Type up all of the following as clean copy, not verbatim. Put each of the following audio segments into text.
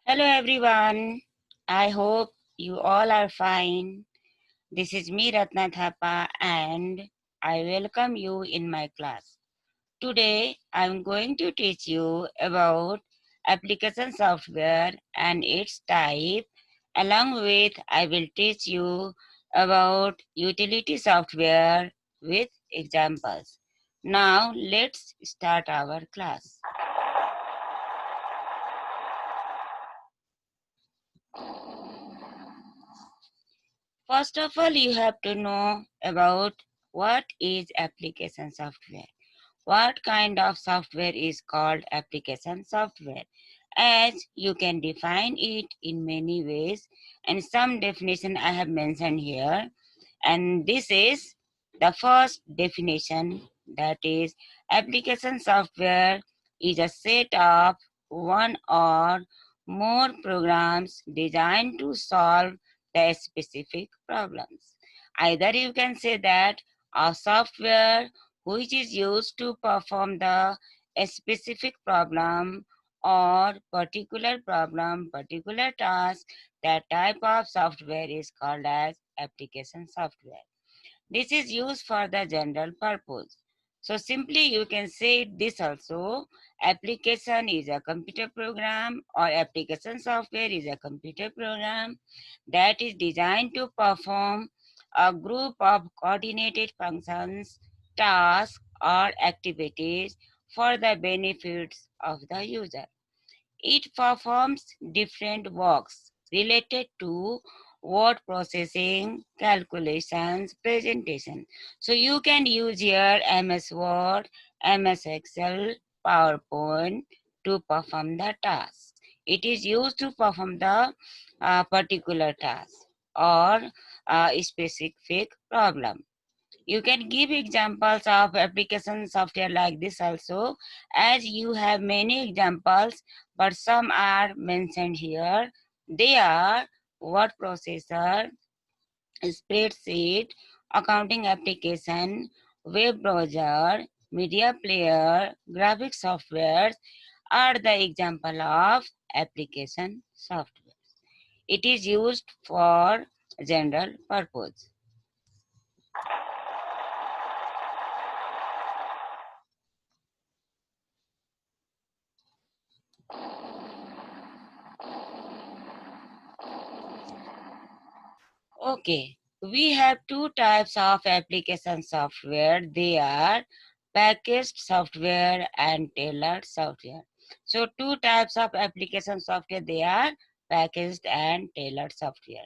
Hello everyone. I hope you all are fine. This is me Ratna Thapa and I welcome you in my class. Today I'm going to teach you about application software and its type. Along with I will teach you about utility software with examples. Now let's start our class. First of all, you have to know about what is application software. What kind of software is called application software? As you can define it in many ways, and some definition I have mentioned here. And this is the first definition, that is, application software is a set of one or more programs designed to solve the specific problems. Either you can say that a software which is used to perform the specific problem or particular task. That type of software is called as application software. This is used for the general purpose. So simply you can say this also. Application is a computer program, or application software is a computer program that is designed to perform a group of coordinated functions, tasks, or activities for the benefits of the user. It performs different works related to word processing, calculations, presentation. So you can use here MS Word, MS Excel, PowerPoint to perform the task. It is used to perform the particular task or specific problem. You can give examples of application software like this also, as you have many examples, but some are mentioned here. They are word processor, spreadsheet, accounting application, web browser, media player, graphic software are the example of application software. It is used for general purpose. Okay, we have two types of application software. They are packaged software and tailored software. So two types of application software, they are packaged and tailored software.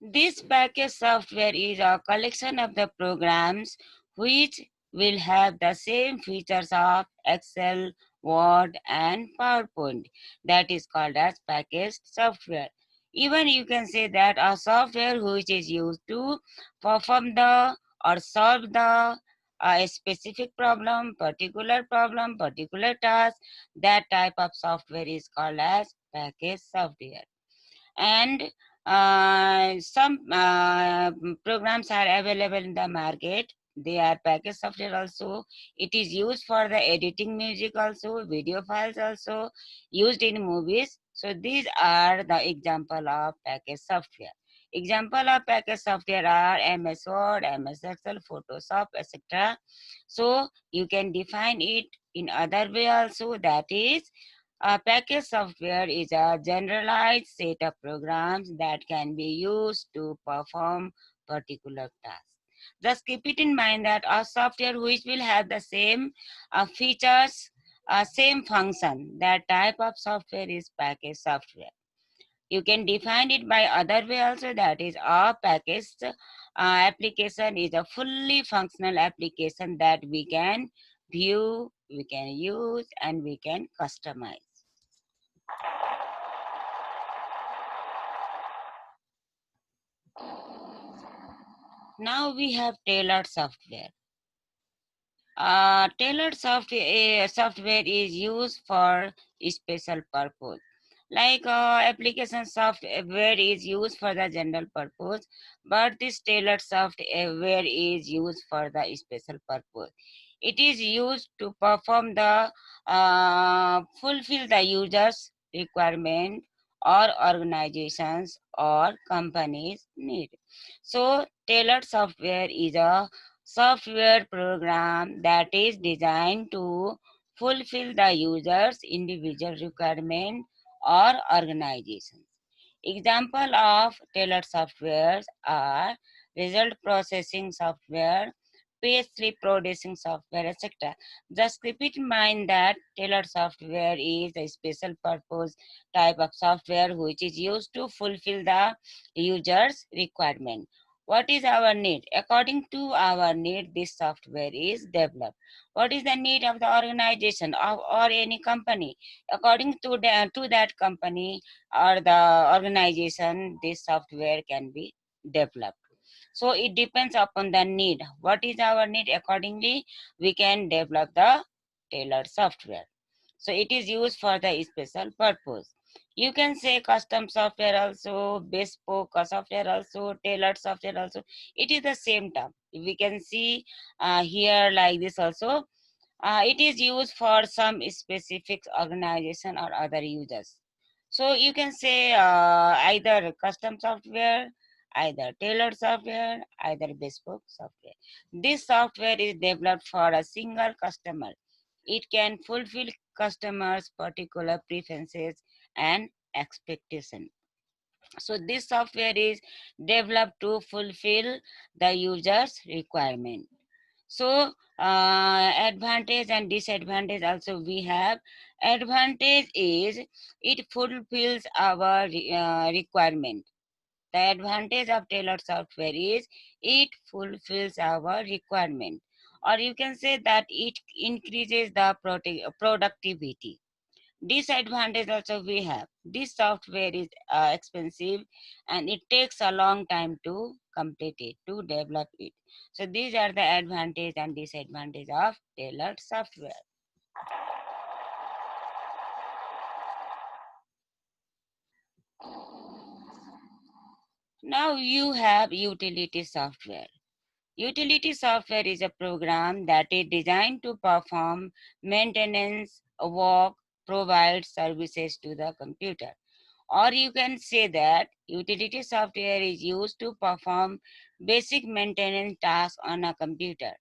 This package software is a collection of the programs which will have the same features of Excel, Word, and PowerPoint. That is called as packaged software. Even you can say that a software which is used to perform the or solve the a specific problem, particular task, that type of software is called as packaged software. And some programs are available in the market. They are package software also. It is used for the editing music also, video files also, used in movies. So these are the example of package software. Example of package software are MS Word, MS Excel, Photoshop, etc. So you can define it in other way also, that is, a package software is a generalized set of programs that can be used to perform particular tasks. Just keep it in mind that a software which will have the same features, same function, that type of software is package software. You can define it by other way also, that is, a packaged application is a fully functional application that we can view, we can use, and we can customize. Now we have tailored software. Tailored software is used for a special purpose. Like application software is used for the general purpose, but this tailored software is used for the special purpose. It is used to perform the fulfill the user's requirement or organizations or companies need. So tailored software is a software program that is designed to fulfill the user's individual requirement or organizations. Example of tailored softwares are result processing software, page slip producing software, etc. Just keep in mind that tailored software is a special purpose type of software which is used to fulfill the user's requirement. What is our need? According to our need, this software is developed. What is the need of the organization or any company? According to that company or the organization, this software can be developed. So it depends upon the need. What is our need? Accordingly, we can develop the tailored software. So it is used for the special purpose. You can say custom software also, bespoke software also, tailored software also. It is the same term. We can see here like this also. It is used for some specific organization or other users. So you can say either custom software, either tailored software, either bespoke software. This software is developed for a single customer. It can fulfill customers' particular preferences and expectation. So this software is developed to fulfill the user's requirement. So advantage and disadvantage also we have. Advantage is it fulfills our requirement. The advantage of tailored software is it fulfills our requirement, or you can say that it increases the productivity. Disadvantage also we have. This software is expensive and it takes a long time to complete it, to develop it. So these are the advantage and disadvantage of tailored software. Now you have utility software. Utility software is a program that is designed to perform maintenance, work, provide services to the computer. Or you can say that utility software is used to perform basic maintenance tasks on a computer.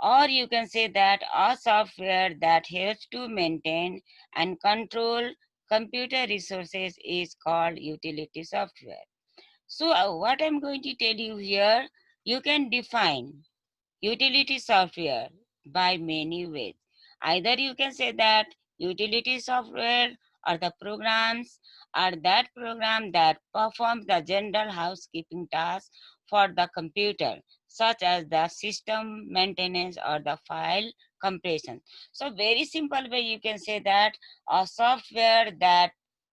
Or you can say that a software that helps to maintain and control computer resources is called utility software. So, what I'm going to tell you here, you can define utility software by many ways. Either you can say that utility software or the programs are that program that performs the general housekeeping tasks for the computer, such as the system maintenance or the file compression. So very simple way you can say that a software that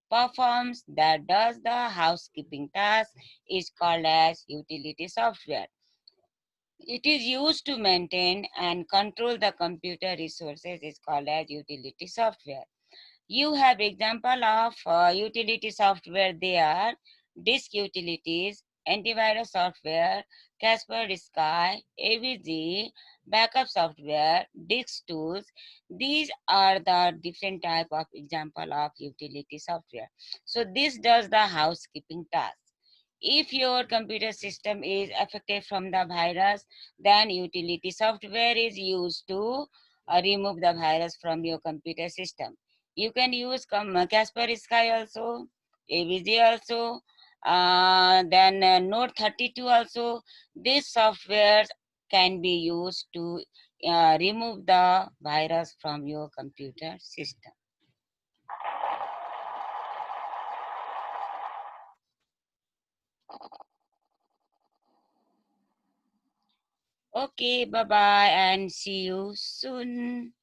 performs that does the housekeeping task is called as utility software. It is used to maintain and control the computer resources is called as utility software. You have example of utility software. They are disk utilities, antivirus software, Casper Sky, AVG, backup software, disk tools. These are the different type of example of utility software. So this does the housekeeping task. If your computer system is affected from the virus, then utility software is used to remove the virus from your computer system. You can use Casper Sky also, AVG also, then Note 32 also. These softwares can be used to remove the virus from your computer system. Okay, bye bye and see you soon.